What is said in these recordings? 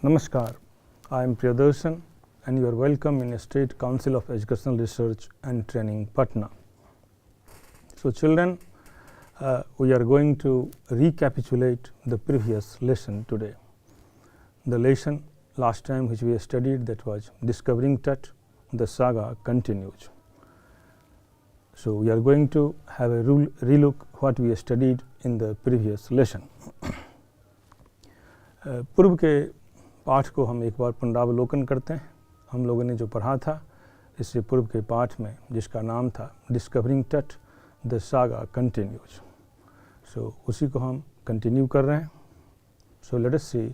Namaskar, I am Priyadarshan and you are welcome in State Council of Educational Research and Training, Patna. So children, we are going to recapitulate the previous lesson today. The lesson last time which we studied, that was Discovering Tut, the saga continues. So we are going to have a relook what we studied in the previous lesson. पूर्व के पाठ को हम एक बार पुनरावलोकन करते हैं। हम लोगों ने जो पढ़ा था इससे पूर्व के पाठ में, जिसका नाम था डिस्कवरिंग टट द सागा कंटिन्यूज, सो उसी को हम कंटिन्यू कर रहे हैं। So let us see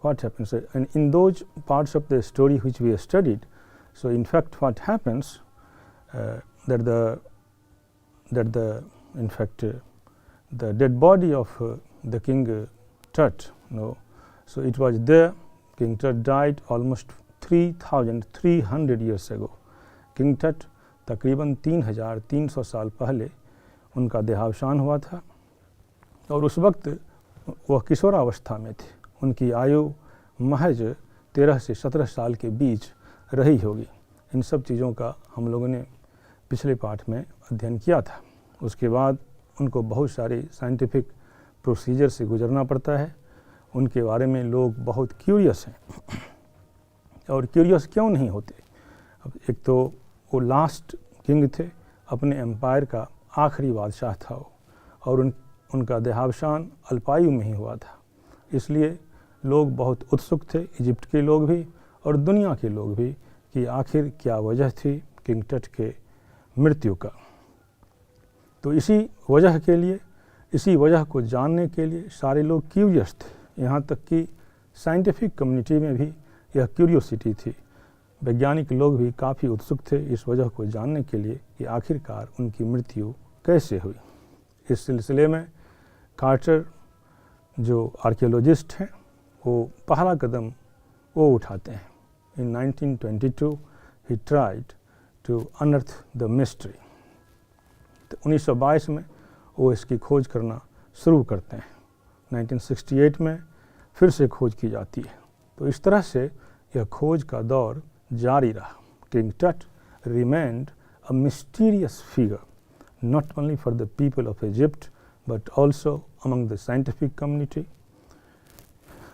what happens and in those parts of the story which we studied. So in fact what happens that the dead body of the king Tut, so it was there. King Tut died almost 3,300 years ago. King Tut तकरीबन 3,300 साल पहले उनका देहावसान हुआ था और उस वक्त वह किशोरावस्था में थे। उनकी आयु महज 13 से 17 साल के बीच रही होगी। इन सब चीज़ों का हम लोगों ने पिछले पाठ में अध्ययन किया था। उसके बाद उनको बहुत सारे साइंटिफिक प्रोसीजर से गुजरना पड़ता है। उनके बारे में लोग बहुत क्यूरियस हैं और क्यूरियस क्यों नहीं होते। अब एक तो वो लास्ट किंग थे, अपने एम्पायर का आखिरी बादशाह था वो, और उनका देहावसान अल्पायु में ही हुआ था। इसलिए लोग बहुत उत्सुक थे, इजिप्ट के लोग भी और दुनिया के लोग भी, कि आखिर क्या वजह थी किंग टट के मृत्यु का। तो इसी वजह को जानने के लिए सारे लोग क्यूरियस थे। यहाँ तक कि साइंटिफिक कम्युनिटी में भी यह क्यूरियोसिटी थी। वैज्ञानिक लोग भी काफ़ी उत्सुक थे इस वजह को जानने के लिए कि आखिरकार उनकी मृत्यु कैसे हुई। इस सिलसिले में कार्टर जो आर्कियोलॉजिस्ट हैं वो पहला कदम वो उठाते हैं। इन 1922 ही ट्राइड टू अनर्थ द मिस्ट्री। तो 1922 में वो इसकी खोज करना शुरू करते हैं। 1968 में फिर से खोज की जाती है। तो इस तरह से यह खोज का दौर जारी रहा। किंग टट remained a mysterious figure not only for the people of Egypt but also among the scientific community,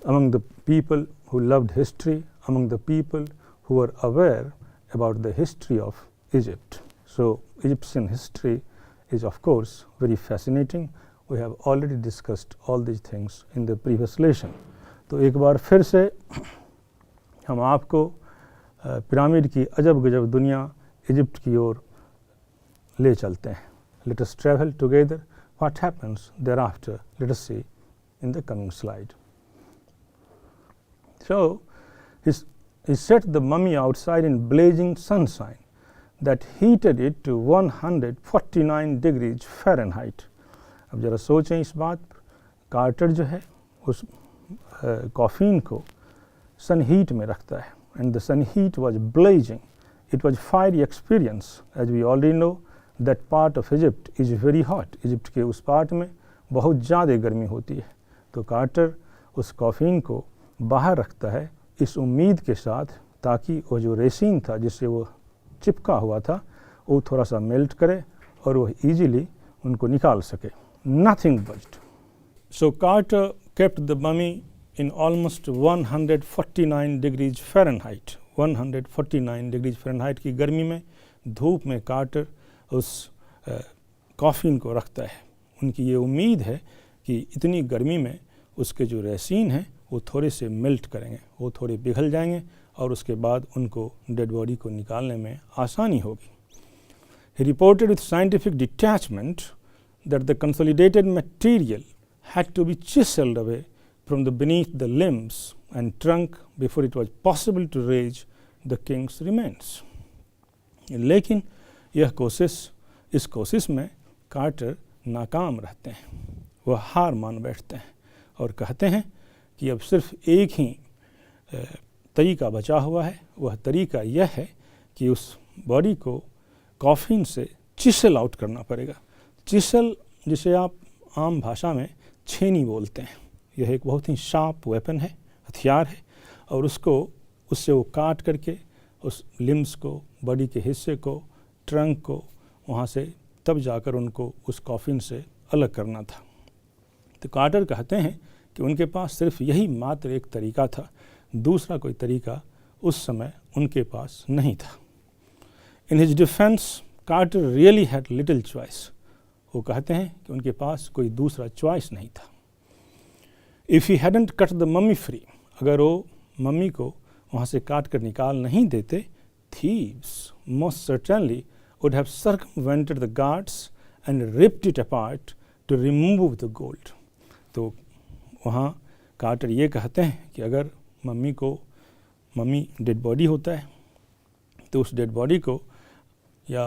among the people who loved history, among the people who were aware about the history of Egypt. So Egyptian history is of course very fascinating. We have already discussed all these things in the previous lesson. तो एक बार फिर से हम आपको pyramid की अजब गजब दुनिया इजिप्ट की ओर ले चलते हैं। Let us travel together. What happens thereafter, let us see in the coming slide. So he set the mummy outside in blazing sunshine that heated it to 149 degrees Fahrenheit. अब जरा सोचें इस बात पर। कार्टर जो है उस कॉफिन को सन हीट में रखता है, and the sun heat was blazing. It was fiery experience. As we already know, that part of Egypt is very hot. Egypt के उस पार्ट में बहुत ज़्यादा गर्मी होती है। तो कार्टर उस कॉफिन को बाहर रखता है इस उम्मीद के साथ ताकि वो जो रेसिन था जिससे वो चिपका हुआ था वो थोड़ा सा मेल्ट करे और वो इजीली उनको निकाल सके। Nothing budged. So Carter kept the mummy in almost 149 degrees Fahrenheit. 149 degrees Fahrenheit की गर्मी में, धूप में कार्टर उस कॉफिन को रखता है। उनकी ये उम्मीद है कि इतनी गर्मी में उसके जो रेसिन हैं वो थोड़े से मेल्ट करेंगे, वो थोड़े पिघल जाएंगे और उसके बाद उनको डेड बॉडी को निकालने में आसानी होगी। He reported with scientific detachment that the consolidated material had to be chiseled away from the beneath the limbs and trunk before it was possible to raise the king's remains. लेकिन इस कोशिश में quarter नाकाम रहते हैं। वह हार मान बैठते हैं और कहते हैं कि अब सिर्फ एक ही तरीका बचा हुआ है। वह तरीका यह है कि उस बॉडी को कॉफिन से चिसल आउट करना पड़ेगा। चिसल जिसे आप आम भाषा में छेनी बोलते हैं, यह एक बहुत ही शार्प वेपन है, हथियार है, और उससे वो काट करके उस लिम्स को, बॉडी के हिस्से को, ट्रंक को वहाँ से तब जाकर उनको उस कॉफिन से अलग करना था। तो कार्टर कहते हैं कि उनके पास सिर्फ यही मात्र एक तरीका था, दूसरा कोई तरीका उस समय उनके पास नहीं था। In his defence Carter really had little choice. वो कहते हैं कि उनके पास कोई दूसरा चॉइस नहीं था। If he hadn't cut the mummy free, अगर वो मम्मी को वहाँ से काट कर निकाल नहीं देते, thieves most certainly would have circumvented the guards and ripped it apart to remove the gold। तो वहाँ कार्टर ये कहते हैं कि अगर मम्मी डेड बॉडी होता है तो उस डेड बॉडी को या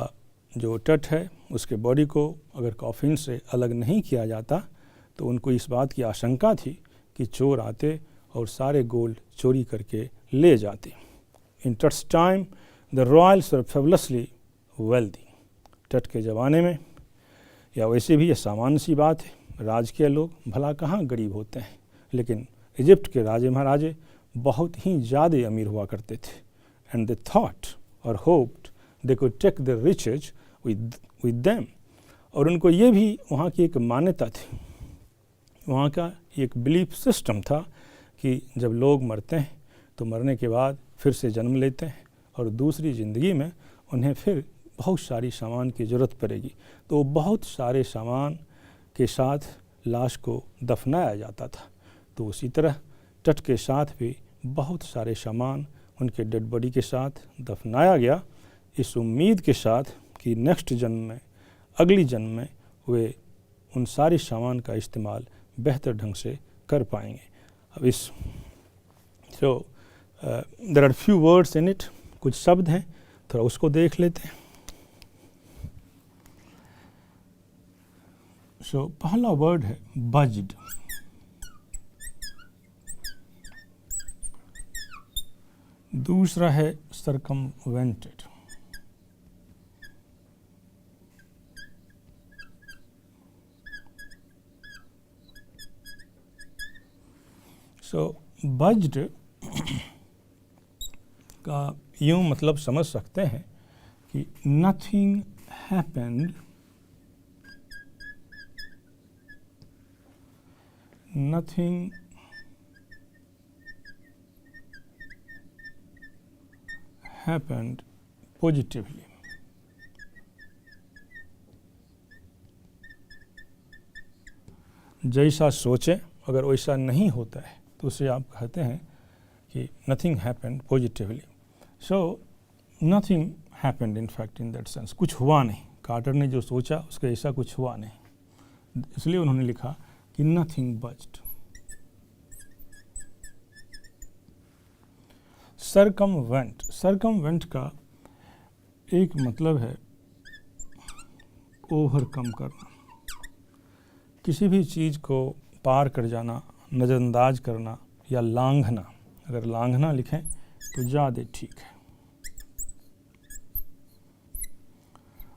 जो टट है उसके बॉडी को अगर कॉफिन से अलग नहीं किया जाता तो उनको इस बात की आशंका थी कि चोर आते और सारे गोल्ड चोरी करके ले जाते। In Tut's time the royals were fabulously wealthy. Tut के ज़माने में, या वैसे भी ये सामान्य सी बात है, राज के लोग भला कहाँ गरीब होते हैं, लेकिन इजिप्ट के राजे महाराजे बहुत ही ज़्यादा अमीर हुआ करते थे। एंड दे थॉट और hoped they could take the riches with them. और उनको ये भी वहाँ की एक मान्यता थी, वहाँ का एक बिलीफ सिस्टम था कि जब लोग मरते हैं तो मरने के बाद फिर से जन्म लेते हैं और दूसरी ज़िंदगी में उन्हें फिर बहुत सारी सामान की ज़रूरत पड़ेगी, तो बहुत सारे सामान के साथ लाश को दफनाया जाता था। तो उसी तरह टट के साथ भी बहुत सारे सामान उनके डेड बॉडी के साथ दफनाया गया, इस उम्मीद के साथ कि नेक्स्ट जन्म में, अगली जन्म में वे उन सारे सामान का इस्तेमाल बेहतर ढंग से कर पाएंगे। अब इस there are few words in it, कुछ शब्द हैं, थोड़ा उसको देख लेते हैं। पहला वर्ड है बज्ड। दूसरा है सर्कमवेंटेड। बज्ड का यूँ मतलब समझ सकते हैं कि nothing happened, nothing happened positively। जैसा सोचें अगर वैसा नहीं होता है तो उसे आप कहते हैं कि nothing happened positively। nothing happened in fact in that sense, कुछ हुआ नहीं, कार्टर ने जो सोचा उसका ऐसा कुछ हुआ नहीं, इसलिए उन्होंने लिखा कि nothing budged। सर्कमवेंट का एक मतलब है ओवरकम करना, किसी भी चीज़ को पार कर जाना, नज़रअंदाज करना या लांघना। अगर लांघना लिखें तो ज़्यादा ठीक है।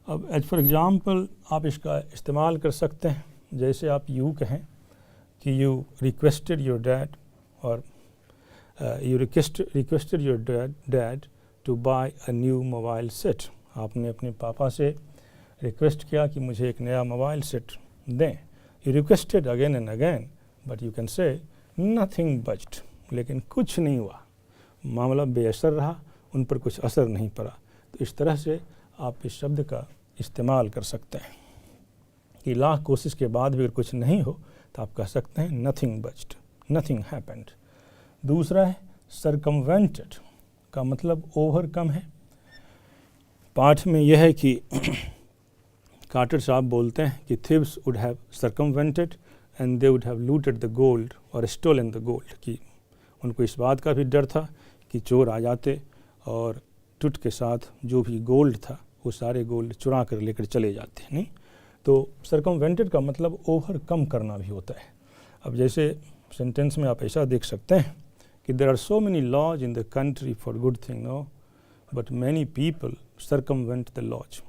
अब एज फॉर एग्ज़ाम्पल आप इसका इस्तेमाल कर सकते हैं, जैसे आप यूँ कहें कि यू रिक्वेस्टेड योर डैड और you requested your dad to buy a new mobile set. आपने अपने पापा से रिक्वेस्ट किया कि मुझे एक नया मोबाइल सेट दें। You requested again and again but you can say nothing buzzed, लेकिन कुछ नहीं हुआ, मामला बेअसर रहा, उन पर कुछ असर नहीं पड़ा। तो इस तरह से आप इस शब्द का इस्तेमाल कर सकते हैं कि लाख कोशिश के बाद भी अगर कुछ नहीं हो तो आप कह सकते हैं नथिंग बज्ड, नथिंग हैपेंड। दूसरा है सर्कमवेंटेड का मतलब ओवरकम है। पाठ में यह है कि कार्टर साहब बोलते हैं कि thieves would have circumvented and they would have looted the gold और स्टोलन द गोल्ड, कि उनको इस बात का भी डर था कि चोर आ जाते और टुट के साथ जो भी गोल्ड था वो सारे गोल्ड चुरा कर लेकर चले जाते। नहीं तो सर्कमवेंटेड का मतलब ओवरकम करना भी होता है। अब जैसे सेंटेंस में आप ऐसा देख सकते हैं कि there are so many laws in the country for good thing no but many people circumvent the laws,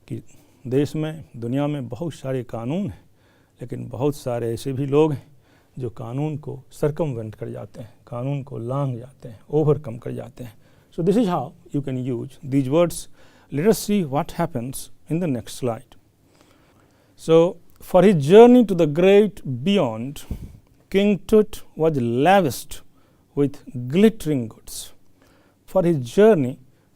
कि देश में, दुनिया में बहुत सारे कानून हैं, लेकिन बहुत सारे ऐसे भी लोग हैं जो कानून को सर्कमवेंट कर जाते हैं, कानून को लांघ जाते हैं, ओवरकम कर जाते हैं. So this is how you can use these words. Let us see what happens in the next slide. So for his journey to the great beyond, King Tut was lavished with glittering goods. For his journey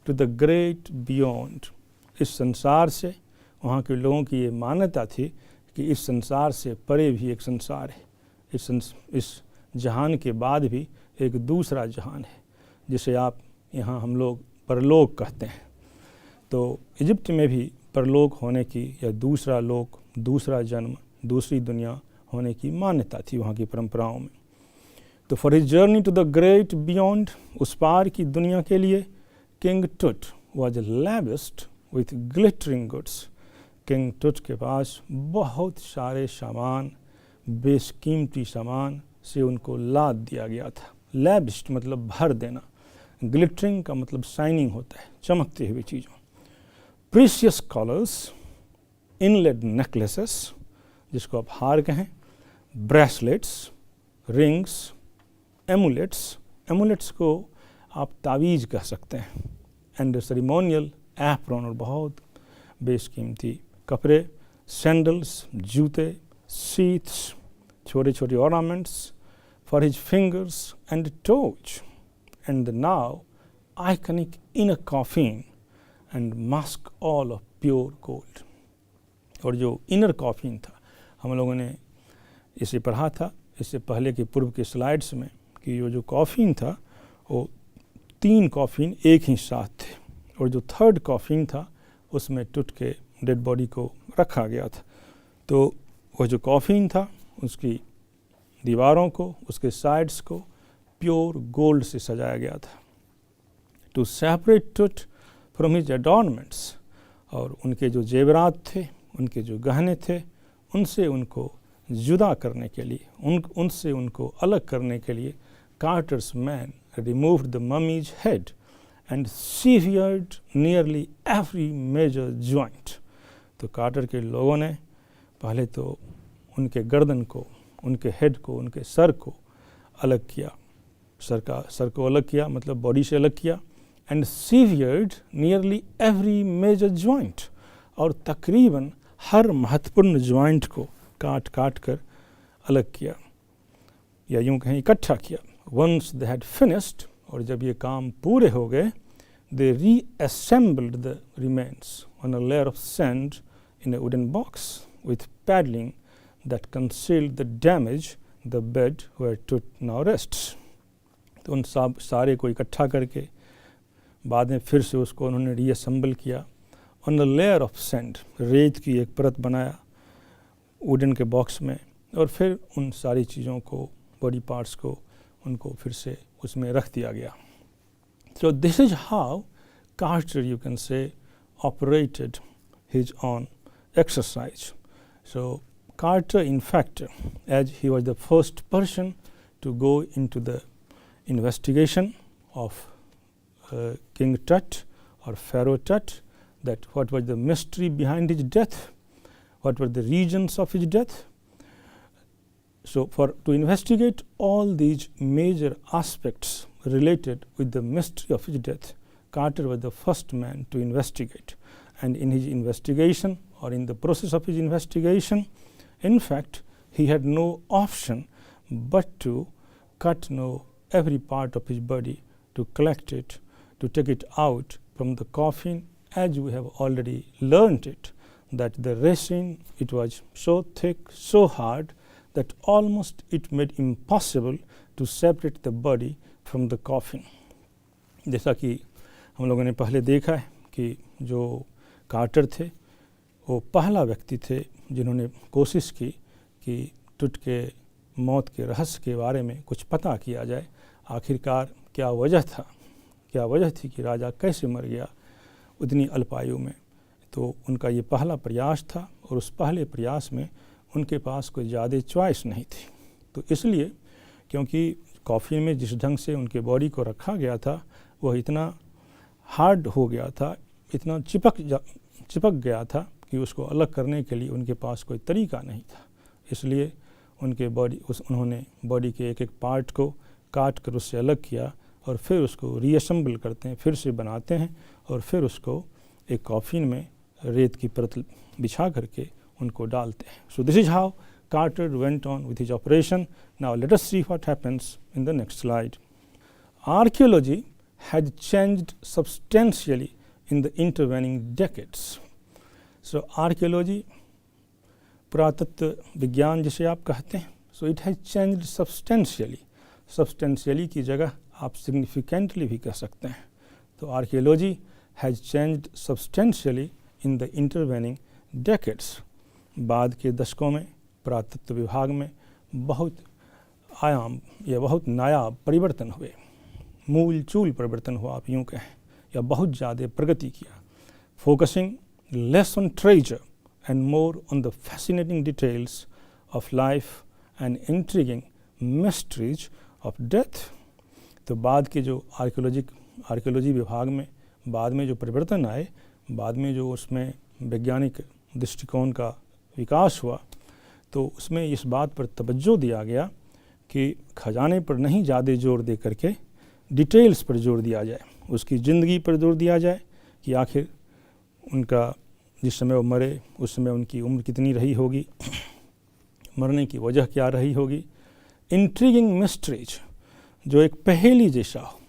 to the great beyond, इस संसार से, वहाँ के लोगों की ये मान्यता थी कि इस संसार से परे भी एक संसार है, इस जहान के बाद भी एक दूसरा जहान है, जिसे आप यहाँ हम लोग परलोक कहते हैं. तो इजिप्ट में भी परलोक होने की या दूसरा लोक, दूसरा जन्म, दूसरी दुनिया होने की मान्यता थी वहाँ की परंपराओं में. तो for his journey to the great beyond, उस पार की दुनिया के लिए, king Tut was lavished with glittering goods. King Tut के पास बहुत सारे सामान, बेशकीमती सामान से उनको लाद दिया गया था. लैविश्ड मतलब भर देना, ग्लिटरिंग का मतलब शाइनिंग होता है, चमकते हुए चीज़ों. प्रीशियस कॉलर्स, इनलेड नेकलेसेस जिसको आप हार कहें, ब्रेसलेट्स, रिंग्स, एमुलेट्स, एमुलेट्स को आप तावीज़ कह सकते हैं, एंड सेरेमोनियल एप्रॉन और बहुत बेशकीमती कपड़े, सैंडल्स जूते, सीथ्स छोटे छोटे ornaments for his fingers and toes, and now iconic in a coffin and mask all of pure gold. और जो इनर कॉफिन था, हम लोगों ने इसे पढ़ा था इससे पहले के पूर्व के स्लाइड्स में कि जो कॉफिन था वो 3 कॉफिन एक ही साथ थे, और जो थर्ड कॉफिन था उसमें टुट के डेड बॉडी को रखा गया था. तो वह जो कॉफिन था उसकी दीवारों को, उसके साइड्स को प्योर गोल्ड से सजाया गया था. टू सेपरेट टुट फ्रॉम हिज एडॉर्नमेंट्स, और उनके जो जेवरात थे, उनके जो गहने थे, उनसे उनको जुदा करने के लिए, उनसे उनको अलग करने के लिए, Carter's men removed the mummy's head and severed nearly every major joint. तो कार्टर के लोगों ने पहले तो उनके गर्दन को, उनके हेड को, उनके सर को अलग किया, सर को अलग किया मतलब बॉडी से अलग किया, and severed nearly every major joint, और तकरीबन हर महत्वपूर्ण जॉइंट को काट काट कर अलग किया, या यूँ कहें इकट्ठा किया. वंस दे हैड फिनिश्ड, और जब ये काम पूरे हो गए, they reassembled the remains on a layer of sand in a wooden box with paddling that concealed the damage the bed where Tut now rests. तो उन सारे को इकट्ठा करके बाद में फिर से उसको उन्होंने रीअसेंबल किया on a layer of sand, रेत की एक परत बनाया वुडन के बॉक्स में, और फिर उन सारी चीज़ों को, बॉडी पार्ट्स को, उनको फिर से उसमें रख दिया गया. So this is how Carter, you can say, operated his own exercise. सो Carter, in fact, as he was the first person to go into the investigation of King Tut or Pharaoh Tut, that what was the mystery behind his death, what were the reasons of his death. So to investigate all these major aspects related with the mystery of his death, Carter was the first man to investigate. And in his investigation, or in the process of his investigation, in fact, he had no option but to cut every part of his body, to collect it, to take it out from the coffin, as we have already learnt it, that the resin, it was so thick, so hard, that almost it made impossible to separate the body from the coffin. जैसा कि हम लोगों ने पहले देखा है कि जो कार्टर थे वो पहला व्यक्ति थे जिन्होंने कोशिश की कि टुट के मौत के रहस्य के बारे में कुछ पता किया जाए. आखिरकार क्या वजह थी कि राजा कैसे मर गया उतनी अल्पायु में. तो उनका ये पहला प्रयास था, और उस पहले प्रयास में उनके पास कोई ज़्यादा चॉइस नहीं थी. तो इसलिए, क्योंकि कॉफ़ी में जिस ढंग से उनके बॉडी को रखा गया था वह इतना हार्ड हो गया था, इतना चिपक गया था कि उसको अलग करने के लिए उनके पास कोई तरीका नहीं था. इसलिए उन्होंने बॉडी के एक एक पार्ट को काट कर उससे अलग किया और फिर उसको रीअसेंबल करते हैं, फिर से बनाते हैं और फिर उसको एक कॉफिन में रेत की परत बिछा करके उनको डालते हैं. सो this is how Carter went on with his operation. Now let us see what happens in the next slide. Archaeology had changed substantially in the intervening decades. So archaeology, पुरातत्व विज्ञान जिसे आप कहते हैं, so it has changed substantially. Substantially की जगह आप significantly भी कह सकते हैं. तो archaeology has changed substantially in the intervening decades. बाद के दशकों में पुरातत्व विभाग में बहुत आयाम या बहुत नायाब परिवर्तन हुए, मूल चूल परिवर्तन हुआ आप यूँ कहें, या बहुत ज़्यादा प्रगति किया. Focusing less on treasure and more on the fascinating details of life and intriguing mysteries of death. तो बाद के जो आर्कियोलॉजी विभाग में बाद में जो परिवर्तन आए, बाद में जो उसमें वैज्ञानिक दृष्टिकोण का विकास हुआ, तो उसमें इस बात पर तवज्जो दिया गया कि खजाने पर नहीं ज़्यादा जोर दे करके डिटेल्स पर जोर दिया जाए, उसकी ज़िंदगी पर जोर दिया जाए कि आखिर उनका जिस समय वो मरे उस समय उनकी उम्र कितनी रही होगी, मरने की वजह क्या रही होगी. इंट्रीगिंग मिस्ट्रीज, जो एक पहेली जैसा हो,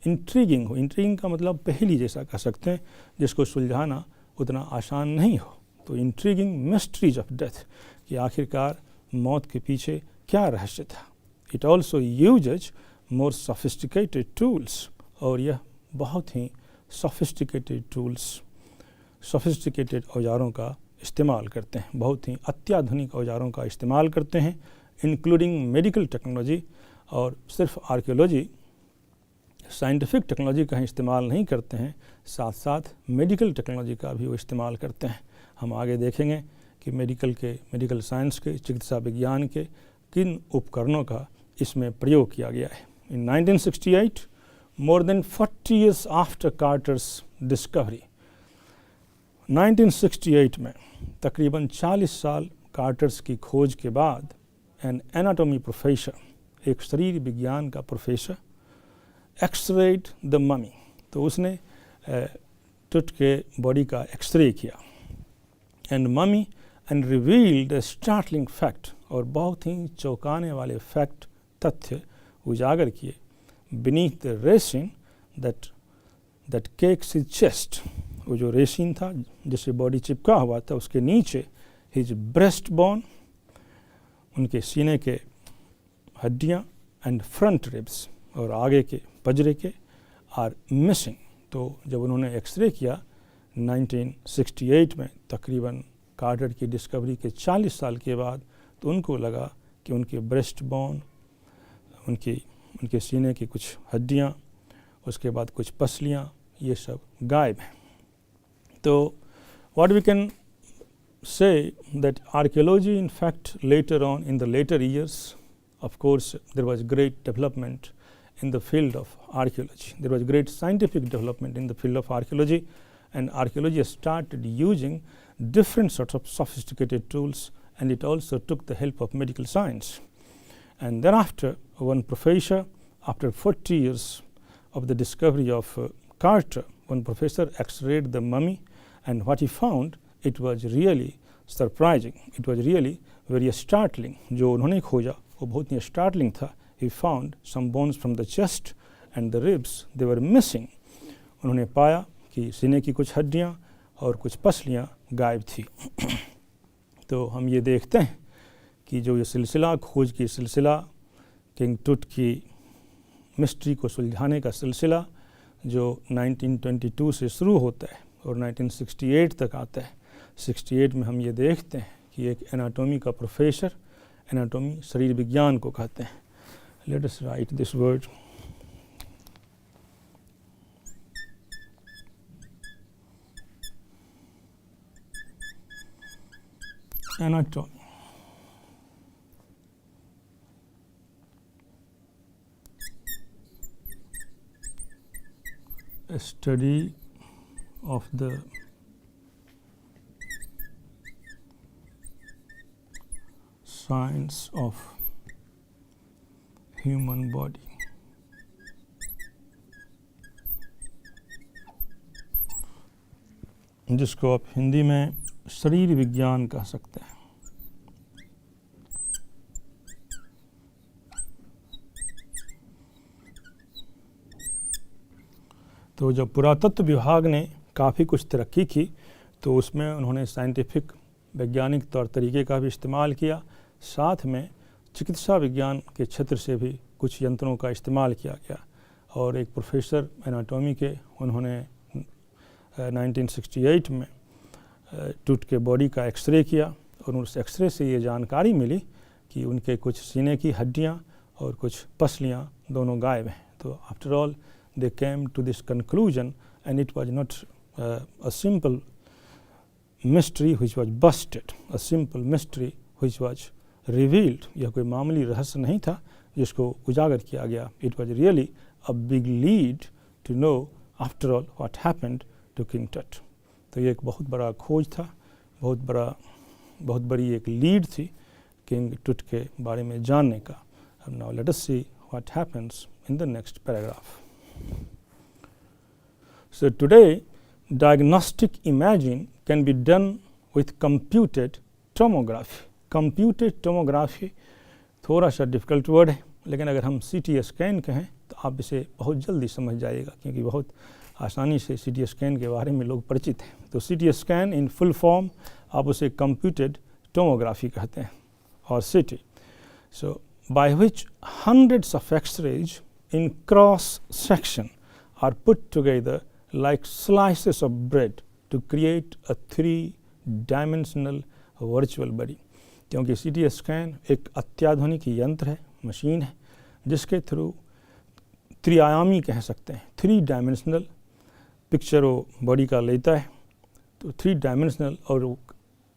इंट्रीगिंग हो, इंट्रीगिंग का मतलब पहेली जैसा कह सकते हैं, जिसको सुलझाना उतना आसान नहीं हो. तो इंट्रीगिंग मिस्ट्रीज ऑफ डेथ, कि आखिरकार मौत के पीछे क्या रहस्य था. It also uses more sophisticated tools, और यह बहुत ही सोफिस्टिकेटेड टूल्स, सोफिस्टिकेटेड औजारों का इस्तेमाल करते हैं, बहुत ही अत्याधुनिक औजारों का इस्तेमाल करते हैं, इंक्लूडिंग मेडिकल टेक्नोलॉजी. और सिर्फ आर्कियोलॉजी साइंटिफिक टेक्नोलॉजी का ही इस्तेमाल नहीं करते हैं, साथ साथ मेडिकल टेक्नोलॉजी का भी वो इस्तेमाल करते हैं. हम आगे देखेंगे कि मेडिकल साइंस के, चिकित्सा विज्ञान के किन उपकरणों का इसमें प्रयोग किया गया है. इन 1968, more than 40 years after कार्टर्स discovery, 1968 में तकरीबन 40 साल कार्टर्स की खोज के बाद, एन एनाटॉमी प्रोफेसर, एक शरीर विज्ञान का प्रोफेसर, एक्सरेड द ममी, तो उसने टुट के बॉडी का एक्सरे किया, and mummy and revealed a startling fact, और बहुत ही चौंकाने वाले फैक्ट, तथ्य उजागर किए. Beneath the resin that cakes his chest, वो जो रेसिन था जिससे बॉडी चिपका हुआ था, उसके नीचे हिज ब्रेस्ट बोन, उनके सीने के हड्डियाँ, एंड फ्रंट रिब्स, और आगे के पजरे के, आर मिसिंग. तो जब उन्होंने एक्सरे किया 1968 में, तकरीबन कार्टर की डिस्कवरी के 40 साल के बाद, तो उनको लगा कि उनके ब्रेस्ट बोन, उनके सीने की कुछ हड्डियाँ, उसके बाद कुछ पसलियाँ, ये सब गायब हैं. तो what we can say that archaeology in fact later on in the later years, of course there was great development in the field of archaeology. There was great scientific development in the field of archaeology, and archaeology started using different sorts of sophisticated tools, and it also took the help of medical science. And thereafter, one professor, after 40 years of the discovery of Carter, one professor x-rayed the mummy, and what he found, it was really surprising. It was really very startling. जो उन्होंने खोजा वो बहुत ही startling था. He found some bones from the chest and the ribs, they were missing. उन्होंने पाया कि सीने की कुछ हड्डियाँ और कुछ पसलियाँ गायब थी. तो हम ये देखते हैं कि जो ये सिलसिला, खोज की सिलसिला, किंग टुट की मिस्ट्री को सुलझाने का सिलसिला, जो 1922 से शुरू होता है और 1968 तक आता है. 68 में हम ये देखते हैं कि एक एनाटॉमी का प्रोफेसर, एनाटॉमी शरीर विज्ञान को कहते हैं. Let us right this word. Anatomy, a study of the science of human body. जिसको आप हिंदी में शरीर विज्ञान कह सकते हैं। तो जब पुरातत्व विभाग ने काफ़ी कुछ तरक्की की तो उसमें उन्होंने साइंटिफिक वैज्ञानिक तौर तरीके का भी इस्तेमाल किया, साथ में चिकित्सा विज्ञान के क्षेत्र से भी कुछ यंत्रों का इस्तेमाल किया गया। और एक प्रोफेसर एनाटॉमी के उन्होंने 1968 में टूट के बॉडी का एक्सरे किया और उस एक्सरे से ये जानकारी मिली कि उनके कुछ सीने की हड्डियां और कुछ पसलियां दोनों गायब हैं। तो after all they came to this conclusion, and it was not a simple mystery which was busted, a simple mystery which was revealed. यह कोई मामूली रहस्य नहीं था जिसको उजागर किया गया। It was really a big lead to know after all what happened to King Tut. तो ये एक बहुत बड़ा खोज था, बहुत बड़ी एक लीड थी किंग टुट के बारे में जानने का। Now let us see what happens in the next paragraph. So today diagnostic imaging can be done with computed tomography. Computed tomography थोड़ा सा डिफ़िकल्ट वर्ड है, लेकिन अगर हम CT स्कैन कहें तो आप इसे बहुत जल्दी समझ जाइएगा, क्योंकि बहुत आसानी से CT स्कैन के बारे में लोग परिचित हैं। तो CT scan in full form आप उसे कंप्यूटेड टोमोग्राफी कहते हैं और CT। So by which hundreds of X-rays in cross section are put together like slices of bread to create a 3-dimensional virtual body। क्योंकि CT स्कैन एक अत्याधुनिक यंत्र है, मशीन है, जिसके थ्रू त्रिआयामी कह सकते हैं, 3-dimensional पिक्चर वो बॉडी का लेता है। तो 3-dimensional और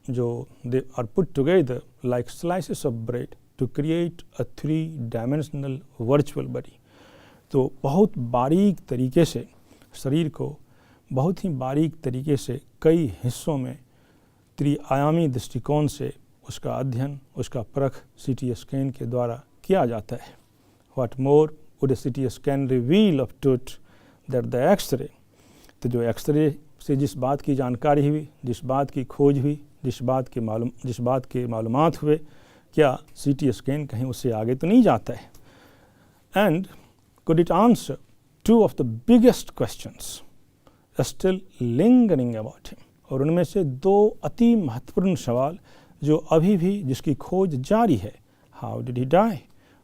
जो they are put together like slices of bread to create a 3-dimensional virtual body. तो बहुत बारीक तरीके से शरीर को बहुत ही बारीक तरीके से कई हिस्सों में त्रिआयामी दृष्टिकोण से उसका अध्ययन, उसका परख CT स्कैन के द्वारा किया जाता है। What more would a CT scan reveal of Tut that the X-ray? तो जो एक्सरे से जिस बात की जानकारी हुई, जिस बात की खोज हुई, जिस बात के मालूमात हुए, क्या CT स्कैन कहीं उससे आगे तो नहीं जाता है? And could it answer two of the biggest questions still lingering about him? और उनमें से दो अति महत्वपूर्ण सवाल जो अभी भी जिसकी खोज जारी है। How did he die?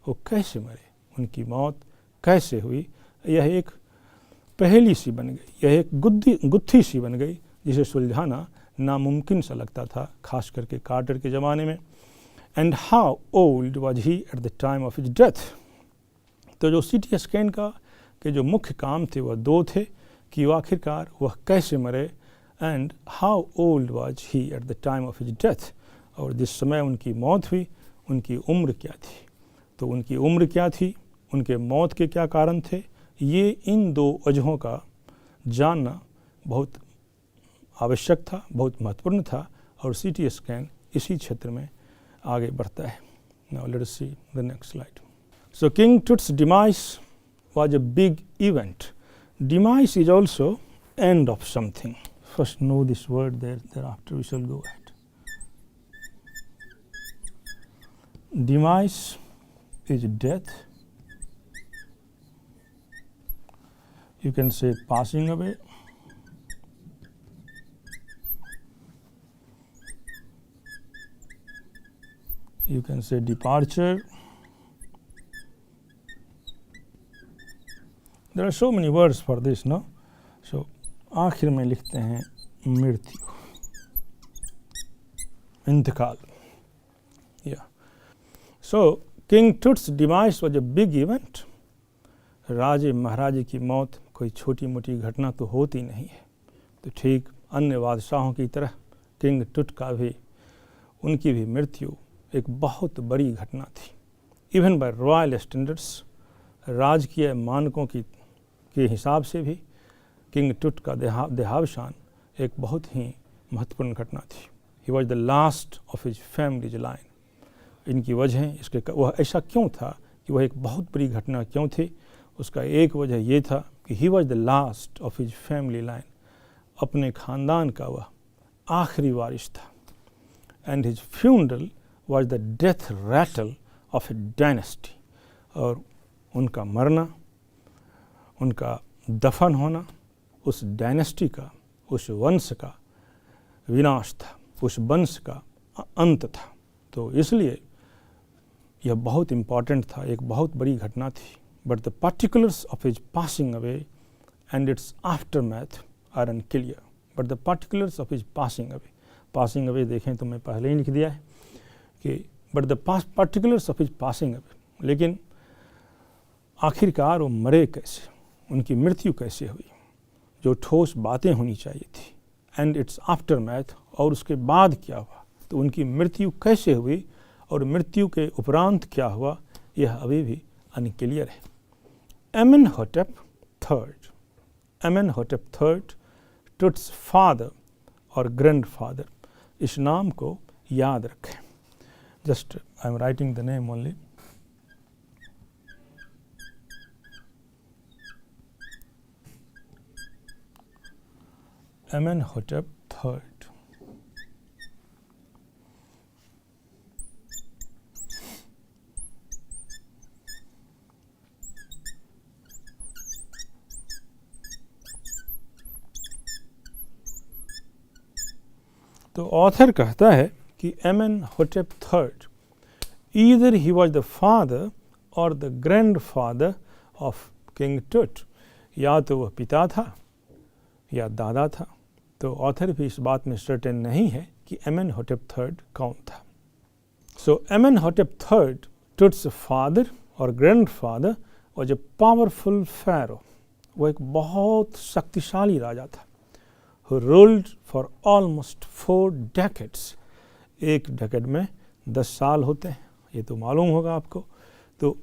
वो कैसे मरे, उनकी मौत कैसे हुई? यह एक पहेली सी बन गई, यह एक गुत्थी सी बन गई जिसे सुलझाना नामुमकिन सा लगता था, खास करके कार्टर के ज़माने में। And how old was he at the time of his death? तो जो CT स्कैन के जो मुख्य काम थे वह दो थे कि आखिरकार वह कैसे मरे, and how old was he at the time of his death, और जिस समय उनकी मौत हुई उनकी उम्र क्या थी। तो उनकी उम्र क्या थी, उनके मौत के क्या कारण थे, ये इन दो वजहों का जानना बहुत आवश्यक था, बहुत महत्वपूर्ण था, और CT स्कैन इसी क्षेत्र में आगे बढ़ता है। Now let us see the next slide. So King Tut's demise was a big event. Demise is also end of something. First know this word, thereafter we shall go ahead. Demise is death. You can say passing away. You can say departure. There are so many words for this, no? So आखिर में लिखते हैं मृत्यु, इंतकाल। Yeah. So King Tut's demise was a big event. राजे महाराजे की मौत कोई छोटी मोटी घटना तो होती नहीं है। तो ठीक अन्य बादशाहों की तरह किंग टुट का भी, उनकी भी मृत्यु एक बहुत बड़ी घटना थी। इवन बाय रॉयल स्टैंडर्ड्स, राजकीय मानकों के हिसाब से भी किंग टुट का देहावसान एक बहुत ही महत्वपूर्ण घटना थी। ही was the last of his families line. इनकी वजह इसके वह ऐसा क्यों था कि वह एक बहुत बड़ी घटना क्यों थी, उसका एक वजह ये था कि he was the last of his family line, अपने ख़ानदान का वह आखिरी वारिस था। And his funeral was the death rattle of a dynasty, और उनका मरना, उनका दफन होना उस डायनेस्टी का, उस वंश का विनाश था, उस वंश का अंत था। तो इसलिए यह बहुत इम्पॉर्टेंट था, एक बहुत बड़ी घटना थी। But the particulars of his passing away and its aftermath are unclear. But the particulars of his passing away देखें तो मैं पहले ही लिख दिया है कि but the particulars of his passing away, लेकिन आखिरकार वो मरे कैसे, उनकी मृत्यु कैसे हुई, जो ठोस बातें होनी चाहिए थी। एंड इट्स आफ्टर मैथ, और उसके बाद क्या हुआ, तो उनकी मृत्यु कैसे हुई और मृत्यु के उपरांत क्या हुआ, यह अभी भी अनक्लियर है। एमेनहोटेप थर्ड टुट्स फादर और ग्रैंडफादर, इस नाम को याद रखें। Just I am writing the name only. Amenhotep third. तो ऑथर कहता है कि Amenhotep third either he was the father और the grandfather of king Tut, या तो वह पिता था या दादा था। तो ऑथर भी इस बात में सर्टेन नहीं है कि एमेनहोटेप थर्ड कौन था। सो एमेनहोटेप थर्ड टुट्स फादर और grandfather was a powerful pharaoh, वो एक बहुत शक्तिशाली राजा था। who ruled for almost 4 decades, एक डेकेड में 10 साल होते हैं, ये तो मालूम होगा आपको। तो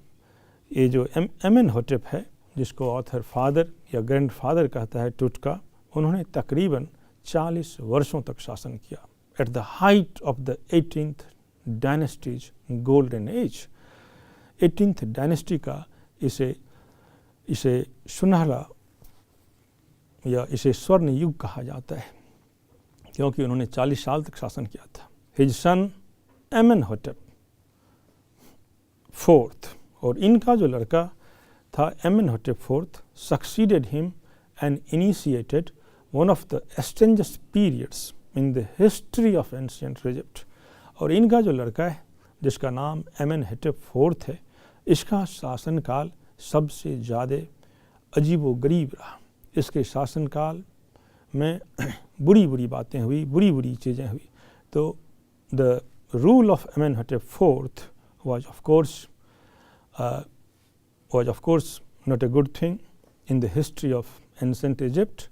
ये जो एमेनहोटेप है, जिसको ऑथर फादर या ग्रैंड फादर कहता है टुट का, उन्होंने तकरीबन 40 वर्षों तक शासन किया। At the height of the 18th dynasties golden age, 18th dynasty का इसे सुनहरा या इसे स्वर्ण युग कहा जाता है, क्योंकि उन्होंने 40 साल तक शासन किया था। हिज सन एमेनहोटेप फोर्थ, और इनका जो लड़का था Amenhotep fourth, succeeded him and initiated one of the strangest periods in the history of ancient Egypt. और इनका जो लड़का है, जिसका नाम एमेनहोटेप फोर्थ है, इसका शासनकाल सबसे ज़्यादा अजीबोगरीब रहा। इसके शासनकाल में बुरी बुरी बातें हुई, बुरी बुरी चीज़ें हुई। तो the rule of Amenhotep fourth was of course not a good thing in the history of ancient Egypt.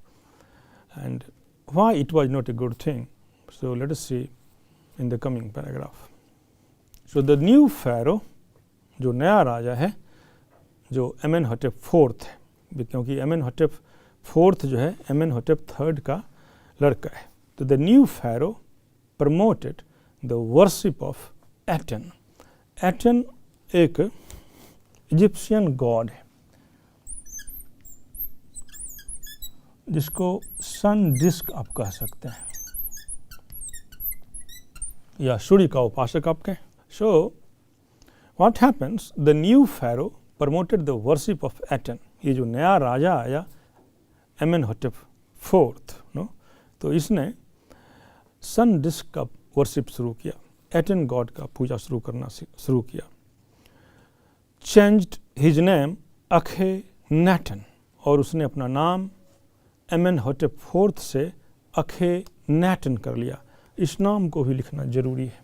And why it was not a good thing, so let us see in the coming paragraph. So the new pharaoh, जो नया राजा है, जो एमेनहोटेप fourth है, क्योंकि एमेनहोटेप fourth जो है Amenhotep third का लड़का है। तो the new pharaoh promoted the worship of Aten. Eton एक इजिप्शियन गॉड है, जिसको सन डिस्क आप कह सकते हैं, या सूर्य का उपासक आप कहें। So what happens, the new pharaoh promoted the worship of Eton. ये जो नया राजा आया एमेनहोटेप फोर्थ, नो, तो इसने सन डिस्क का वर्शिप शुरू किया, एटन गॉड का पूजा शुरू किया। चेंज्ड हिज नेम अखेनेटन, और उसने अपना नाम एमेनहोटेप फोर्थ से अखेनेटन कर लिया। इस नाम को भी लिखना जरूरी है।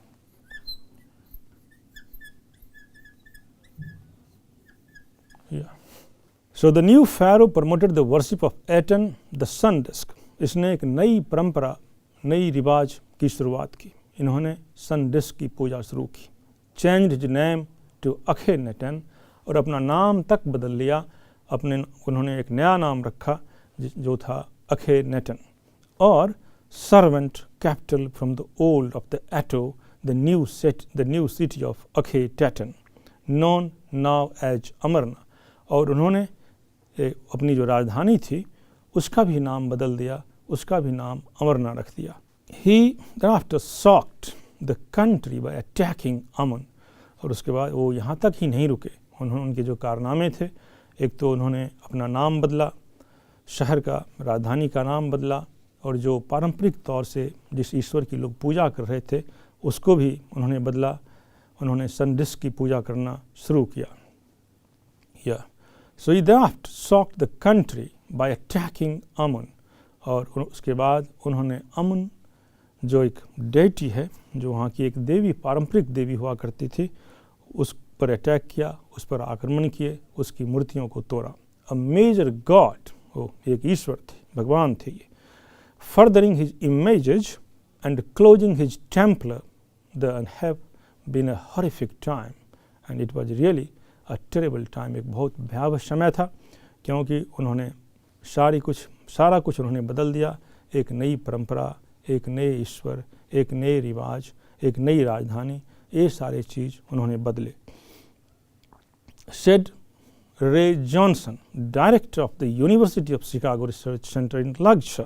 So the new pharaoh promoted the worship of Aten, the sun disk. इसने एक नई परंपरा, नई रिवाज की शुरुआत की। इन्होंने सन डिस्क की पूजा शुरू की। चेंज्ड हिज नेम टू अखेनेटन, और अपना नाम तक बदल लिया। उन्होंने एक नया नाम रखा जो था अखेनेटन। और servant capital from the old of the Aten, the new city of Akhetaten, known now as Amarna. और उन्होंने अपनी जो राजधानी थी उसका भी नाम बदल दिया, उसका भी नाम अमरना रख दिया। ही thereafter sought the country by attacking Ammon, और उसके बाद वो यहाँ तक ही नहीं रुके, उन्होंने उनके जो कारनामे थे, एक तो उन्होंने अपना नाम बदला, शहर का राजधानी का नाम बदला, और जो पारंपरिक तौर से जिस ईश्वर की लोग पूजा कर रहे थे उसको भी उन्होंने बदला, उन्होंने सन डिस्क की पूजा करना शुरू किया। सो ही thereafter sought the country by attacking Ammon, और उसके बाद उन्होंने अमन जो एक डेटी है, जो वहाँ की एक देवी, पारंपरिक देवी हुआ करती थी, उस पर अटैक किया, उस पर आक्रमण किए, उसकी मूर्तियों को तोड़ा। अ मेजर गॉड, वो एक ईश्वर थे, भगवान थे ये। Furthering his images and closing his temple the have been a horrific time and it was really a terrible time. एक बहुत भयावह समय था, क्योंकि उन्होंने सारा कुछ उन्होंने बदल दिया। एक नई परंपरा, एक नए ईश्वर, एक नए रिवाज, एक नई राजधानी, ये सारे चीज़ उन्होंने बदले। Said Ray Johnson, director of the University of Chicago research centre in Luxor.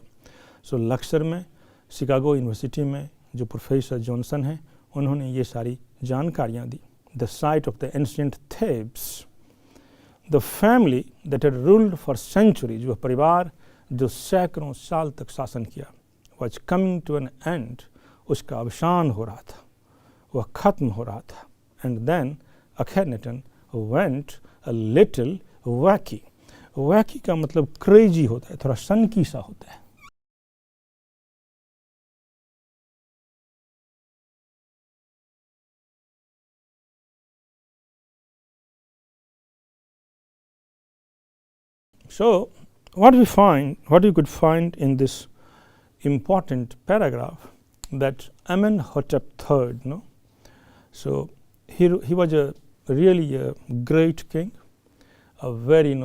So Luxor में, शिकागो यूनिवर्सिटी में जो प्रोफेसर जॉनसन हैं, उन्होंने ये सारी जानकारियाँ दी। The site of the ancient Thebes, the family that had ruled for centuries, वह परिवार जो सैकड़ों साल तक शासन किया, was coming to an end, उसका अवसान हो रहा था, वह खत्म हो रहा था। And then Akhenaten went a little wacky. wacky का मतलब क्रेजी होता है, थोड़ा सनकी सा होता है। So what we could find in this important paragraph, that Amenhotep III, no? So he was really a great king, a very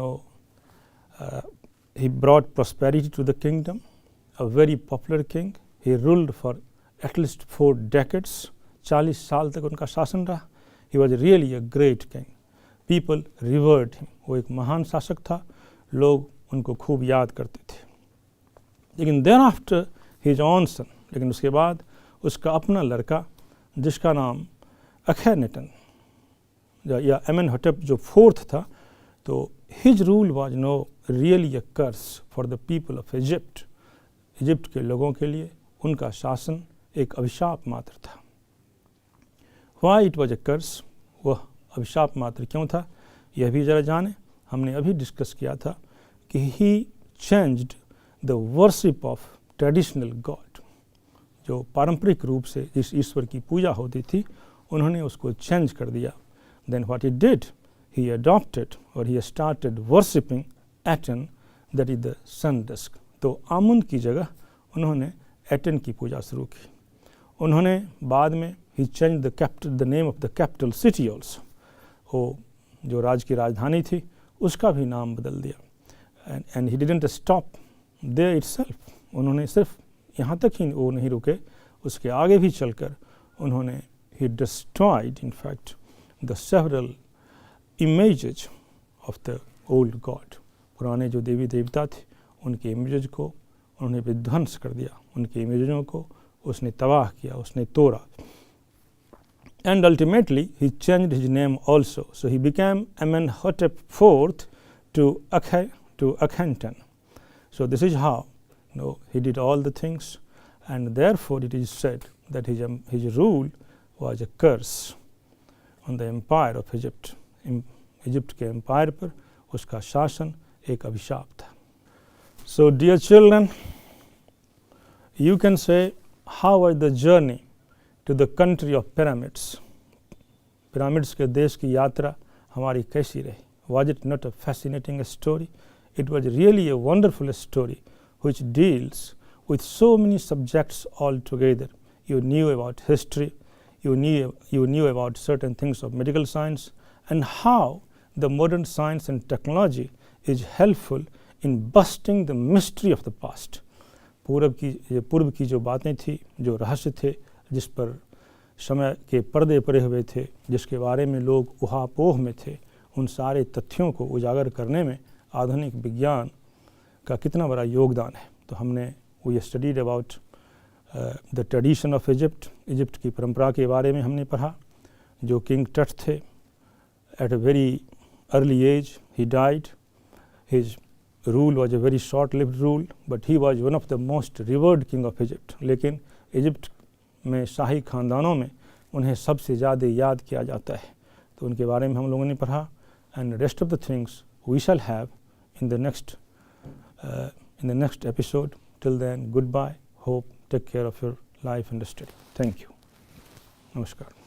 he brought prosperity to the kingdom, a very popular king. He ruled for at least 4 decades, 40 साल तक उनका शासन रहा। He was really a great king. People revered him. वो एक महान शासक था, लोग उनको खूब याद करते थे। लेकिन thereafter his own son, लेकिन उसके बाद उसका अपना लड़का, जिसका नाम अखेनेटन या एमेनहोटेप जो 4th था, तो his rule was really a curse for the people of Egypt. Egypt के लोगों के लिए उनका शासन एक अभिशाप मात्र था। Why it was a curse? वह अभिशाप मात्र क्यों था, यह भी ज़रा जाने। हमने अभी डिस्कस किया था कि he changed the worship of traditional God, जो पारंपरिक रूप से जिस ईश्वर की पूजा होती थी, उन्होंने उसको चेंज कर दिया। Then what he did, he adopted or he started worshipping Aten, that is the sun disk. तो आमुन की जगह उन्होंने एटन की पूजा शुरू की। उन्होंने बाद में he changed the name of the capital city also, वो जो राज्य की राजधानी थी उसका भी नाम बदल दिया। and he didn't stop there itself, उन्होंने सिर्फ यहाँ तक ही वो नहीं रुके, उसके आगे भी चलकर उन्होंने he destroyed in fact the several images of the old God. पुराने जो देवी देवता थे उनके इमेजेस को उन्होंने विध्वंस कर दिया, उनके इमेजों को उसने तबाह किया, उसने तोड़ा। And ultimately he changed his name also, so he became Amenhotep IV to Akhenaten. So this is how he did all the things, and therefore it is said that his rule was a curse on the empire of Egypt. Egypt के empire पर उसका शासन एक अभिशाप था। So dear children, you can say, how was the journey to the country of pyramids? Pyramids के देश की यात्रा हमारी कैसी रही? Was it not a fascinating story? It was really a wonderful story which deals with so many subjects all together. You knew about history, you knew about certain things of medical science, and how the modern science and technology is helpful in busting the mystery of the past. पूर्व की जो बातें थी, जो रहस्य थे, जिस पर समय के पर्दे पड़े हुए थे, जिसके बारे में लोग उहापोह में थे, उन सारे तथ्यों को उजागर करने में आधुनिक विज्ञान का कितना बड़ा योगदान है। तो हमने we studied about the tradition of Egypt, Egypt की परंपरा के बारे में हमने पढ़ा। जो किंग टट थे, at a very early age he died, his rule was a very short lived rule, but he was one of the most revered king of Egypt. लेकिन इजिप्ट में शाही ख़ानदानों में उन्हें सबसे ज़्यादा याद किया जाता है, तो उनके बारे में हम लोगों ने पढ़ा। And rest of the things we shall have in the next episode. Till then, goodbye. Hope, take care of your life and study. Thank you. Namaskar.